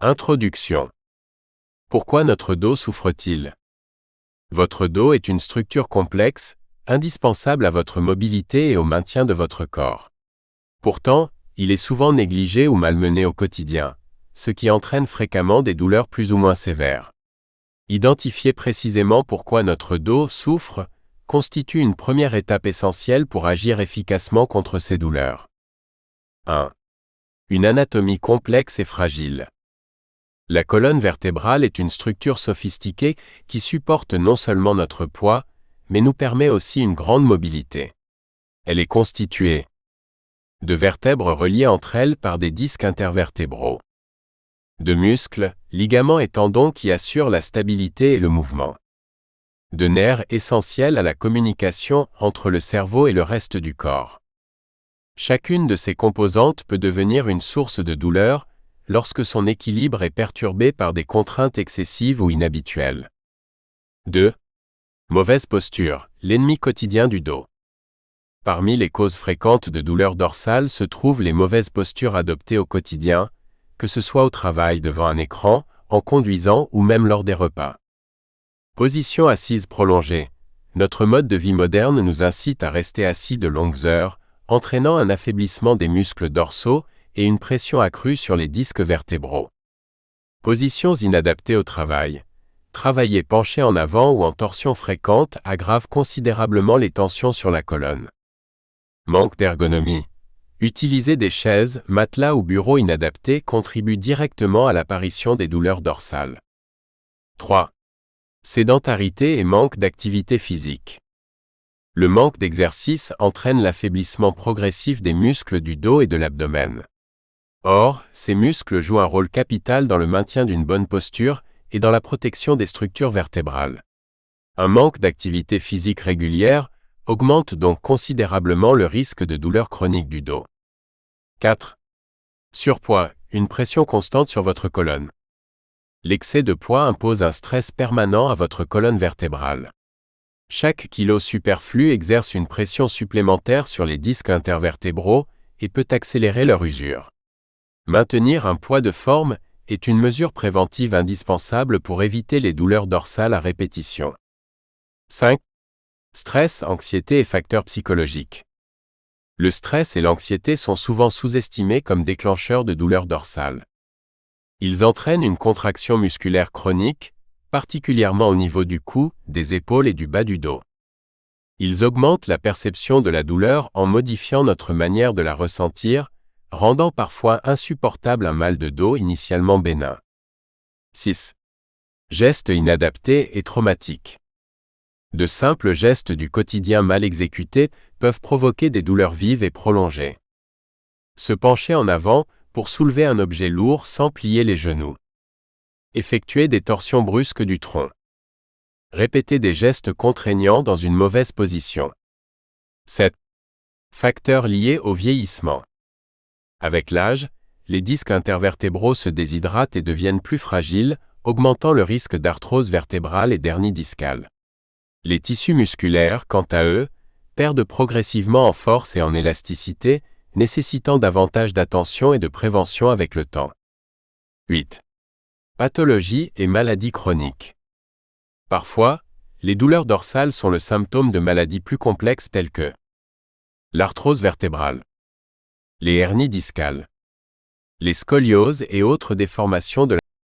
Introduction. Pourquoi notre dos souffre-t-il? Votre dos est une structure complexe, indispensable à votre mobilité et au maintien de votre corps. Pourtant, il est souvent négligé ou malmené au quotidien, ce qui entraîne fréquemment des douleurs plus ou moins sévères. Identifier précisément pourquoi notre dos souffre constitue une première étape essentielle pour agir efficacement contre ces douleurs. 1. Une anatomie complexe et fragile. La colonne vertébrale est une structure sophistiquée qui supporte non seulement notre poids, mais nous permet aussi une grande mobilité. Elle est constituée de vertèbres reliées entre elles par des disques intervertébraux, de muscles, ligaments et tendons qui assurent la stabilité et le mouvement, de nerfs essentiels à la communication entre le cerveau et le reste du corps. Chacune de ces composantes peut devenir une source de douleur lorsque son équilibre est perturbé par des contraintes excessives ou inhabituelles. 2. Mauvaise posture, l'ennemi quotidien du dos. Parmi les causes fréquentes de douleurs dorsales se trouvent les mauvaises postures adoptées au quotidien, que ce soit au travail devant un écran, en conduisant ou même lors des repas. Position assise prolongée. Notre mode de vie moderne nous incite à rester assis de longues heures, entraînant un affaiblissement des muscles dorsaux et une pression accrue sur les disques vertébraux. Positions inadaptées au travail. Travailler penché en avant ou en torsion fréquente aggrave considérablement les tensions sur la colonne. Manque d'ergonomie. Utiliser des chaises, matelas ou bureaux inadaptés contribue directement à l'apparition des douleurs dorsales. 3. Sédentarité et manque d'activité physique. Le manque d'exercice entraîne l'affaiblissement progressif des muscles du dos et de l'abdomen. Or, ces muscles jouent un rôle capital dans le maintien d'une bonne posture et dans la protection des structures vertébrales. Un manque d'activité physique régulière augmente donc considérablement le risque de douleurs chroniques du dos. 4. Surpoids, une pression constante sur votre colonne. L'excès de poids impose un stress permanent à votre colonne vertébrale. Chaque kilo superflu exerce une pression supplémentaire sur les disques intervertébraux et peut accélérer leur usure. Maintenir un poids de forme est une mesure préventive indispensable pour éviter les douleurs dorsales à répétition. 5. Stress, anxiété et facteurs psychologiques. Le stress et l'anxiété sont souvent sous-estimés comme déclencheurs de douleurs dorsales. Ils entraînent une contraction musculaire chronique, particulièrement au niveau du cou, des épaules et du bas du dos. Ils augmentent la perception de la douleur en modifiant notre manière de la ressentir, rendant parfois insupportable un mal de dos initialement bénin. 6. Gestes inadaptés et traumatiques. De simples gestes du quotidien mal exécutés peuvent provoquer des douleurs vives et prolongées. Se pencher en avant pour soulever un objet lourd sans plier les genoux. Effectuer des torsions brusques du tronc. Répéter des gestes contraignants dans une mauvaise position. 7. Facteurs liés au vieillissement. Avec l'âge, les disques intervertébraux se déshydratent et deviennent plus fragiles, augmentant le risque d'arthrose vertébrale et d'hernie discale. Les tissus musculaires, quant à eux, perdent progressivement en force et en élasticité, nécessitant davantage d'attention et de prévention avec le temps. 8. Pathologies et maladies chroniques. Parfois, les douleurs dorsales sont le symptôme de maladies plus complexes telles que l'arthrose vertébrale, les hernies discales, les scolioses et autres déformations de